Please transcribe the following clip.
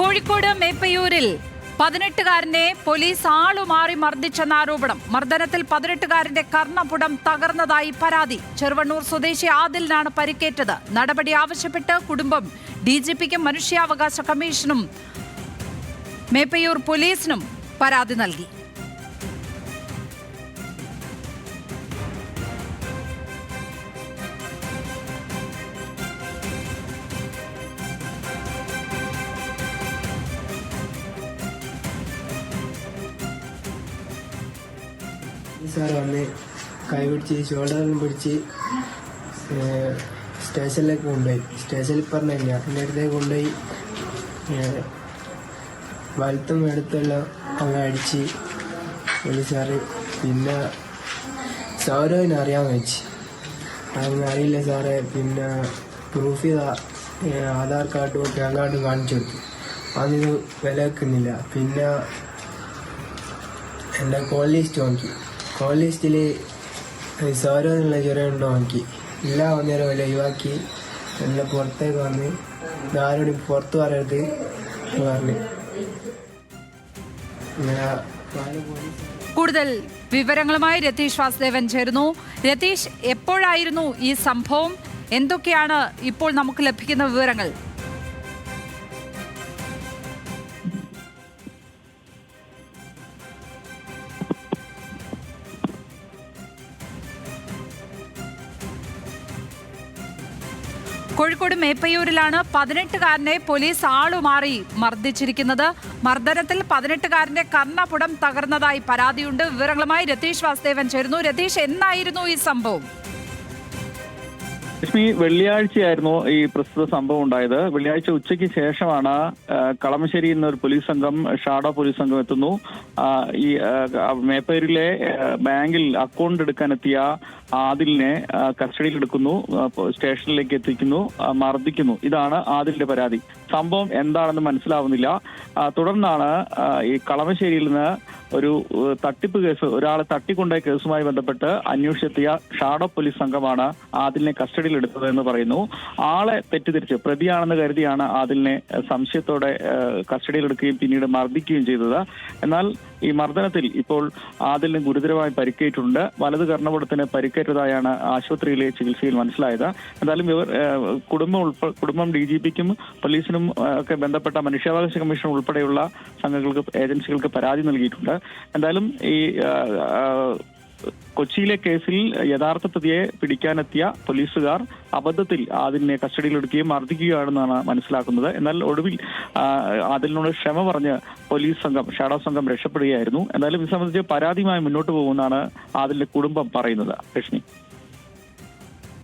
Kozhikode മേപ്പയൂരിൽ 18-കാരനെ police ആളുമാറി മർദ്ദിച്ചെന്ന ആരോപണം. മർദ്ദനത്തിൽ 18-കാരന്റെ കർണപുടം തകർന്നതായി പരാതി. ചെറുവണ്ണൂർ സ്വദേശി ആദിലിനാണ് പരിക്കേറ്റത്. നടപടി ആവശ്യപ്പെട്ട് കുടുംബം ഡിജിപിക്കും മനുഷ്യാവകാശ കമ്മീഷനും മേപ്പയൂർ പോലീസിനും പരാതി നൽകി. സാർ വന്ന് കൈപിടിച്ച് ഷോൾഡറിലും പിടിച്ച് സ്റ്റേഷനിലേക്ക് കൊണ്ടുപോയി. സ്റ്റേഷനിൽ പറഞ്ഞ എൻ്റെ അടുത്തേക്ക് കൊണ്ടുപോയി വലുത്തും എടുത്തെല്ലാം അങ്ങ് അടിച്ച് പോലീസുകാർ. പിന്നെ സൗരവിനെ അറിയാമെന്ന് വെച്ച്. അതൊന്നും അറിയില്ല സാറേ. പിന്നെ പ്രൂഫ് ചെയ്ത ആധാർ കാർഡും പാൻ കാർഡും കാണിച്ചു കൊടുത്തു. അതിന് വില വെക്കുന്നില്ല. പിന്നെ എൻ്റെ കോൾ ലിസ്റ്റ് നോക്കി. കോൾ ലിസ്റ്റിൽ സൗരവിനുള്ള ജ്വരം ഉണ്ടോ നോക്കി. ഇല്ല, ഒന്നേരം വില ഒഴിവാക്കി. എല്ലാം പുറത്തേക്ക് വന്ന് ആരോടും പുറത്ത് പറയരുത് പറഞ്ഞു. കൂടുതൽ വിവരങ്ങളുമായി രതീഷ് വാസുദേവൻ ചേരുന്നു. രതീഷ്, എപ്പോഴായിരുന്നു ഈ സംഭവം? എന്തൊക്കെയാണ് ഇപ്പോൾ നമുക്ക് ലഭിക്കുന്ന വിവരങ്ങൾ? കോഴിക്കോട് മേപ്പയൂരിലാണ് 18-കാരനെ പോലീസ് ആളുമാറി മർദ്ദിച്ചിരിക്കുന്നത്. മർദ്ദനത്തിൽ 18-കാരന്റെ കർണപുടം തകർന്നതായി പരാതിയുണ്ട്. വിവരങ്ങളുമായി രതീഷ് വാസുദേവൻ ചേരുന്നു. രതീഷ്, എന്നായിരുന്നു ഈ സംഭവം? ലക്ഷ്മി, വെള്ളിയാഴ്ചയായിരുന്നു ഈ പ്രസ്തുത സംഭവം ഉണ്ടായത്. വെള്ളിയാഴ്ച ഉച്ചയ്ക്ക് ശേഷമാണ് കളമശ്ശേരിയിൽ നിന്ന് ഒരു പോലീസ് സംഘം, ഷാഡോ പോലീസ് സംഘം എത്തുന്നു. ഈ മേപ്പയൂരിലെ ബാങ്കിൽ അക്കൗണ്ട് എടുക്കാനെത്തിയ ആദിലിനെ കസ്റ്റഡിയിൽ എടുക്കുന്നു, സ്റ്റേഷനിലേക്ക് എത്തിക്കുന്നു, മർദ്ദിക്കുന്നു. ഇതാണ് ആദിലിന്റെ പരാതി. സംഭവം എന്താണെന്ന് മനസ്സിലാവുന്നില്ല. തുടർന്നാണ് ഈ കളമശ്ശേരിയിൽ നിന്ന് ഒരു തട്ടിപ്പ് കേസ്, ഒരാളെ തട്ടിക്കൊണ്ടുപോയ കേസുമായി ബന്ധപ്പെട്ട് അന്വേഷിച്ചെത്തിയ ഷാഡോ പോലീസ് സംഘമാണ് ആദിലിനെ കസ്റ്റഡിയിൽ എടുത്തത് എന്ന് പറയുന്നു. ആളെ തെറ്റിദ്ധരിച്ച് പ്രതിയാണെന്ന് കരുതിയാണ് ആദിലിനെ സംശയത്തോടെ കസ്റ്റഡിയിൽ എടുക്കുകയും പിന്നീട് മർദ്ദിക്കുകയും ചെയ്തത്. എന്നാൽ ഈ മർദ്ദനത്തിൽ ഇപ്പോൾ ആദിലിന് ഗുരുതരമായി പരിക്കേറ്റിട്ടുണ്ട്. വലത് കർണപുടത്തിന് പരിക്കേറ്റതായാണ് ആശുപത്രിയിലെ ചികിത്സയിൽ മനസ്സിലായത്. എന്തായാലും ഇവർ കുടുംബം ഡിജിപിക്കും പോലീസിനും ഒക്കെ ബന്ധപ്പെട്ട മനുഷ്യാവകാശ കമ്മീഷൻ ഉൾപ്പെടെയുള്ള സംഘങ്ങൾക്ക്, ഏജൻസികൾക്ക് പരാതി നൽകിയിട്ടുണ്ട്. എന്തായാലും ഈ കൊച്ചിയിലെ കേസിൽ യഥാർത്ഥ പ്രതിയെ പിടിക്കാനെത്തിയ പോലീസുകാർ അബദ്ധത്തിൽ ആദിലിനെ കസ്റ്റഡിയിലെടുക്കുകയും മർദ്ദിക്കുകയാണെന്നാണ് മനസ്സിലാക്കുന്നത്. എന്നാൽ ഒടുവിൽ ആദിലിനോട് ക്ഷമ പറഞ്ഞ് പോലീസ് സംഘം, ഷാഡോ സംഘം രക്ഷപ്പെടുകയായിരുന്നു. എന്തായാലും ഇത് സംബന്ധിച്ച് പരാതിയുമായി മുന്നോട്ട് പോകുമെന്നാണ് ആദിലിന്റെ കുടുംബം പറയുന്നത്. ലക്ഷ്മി.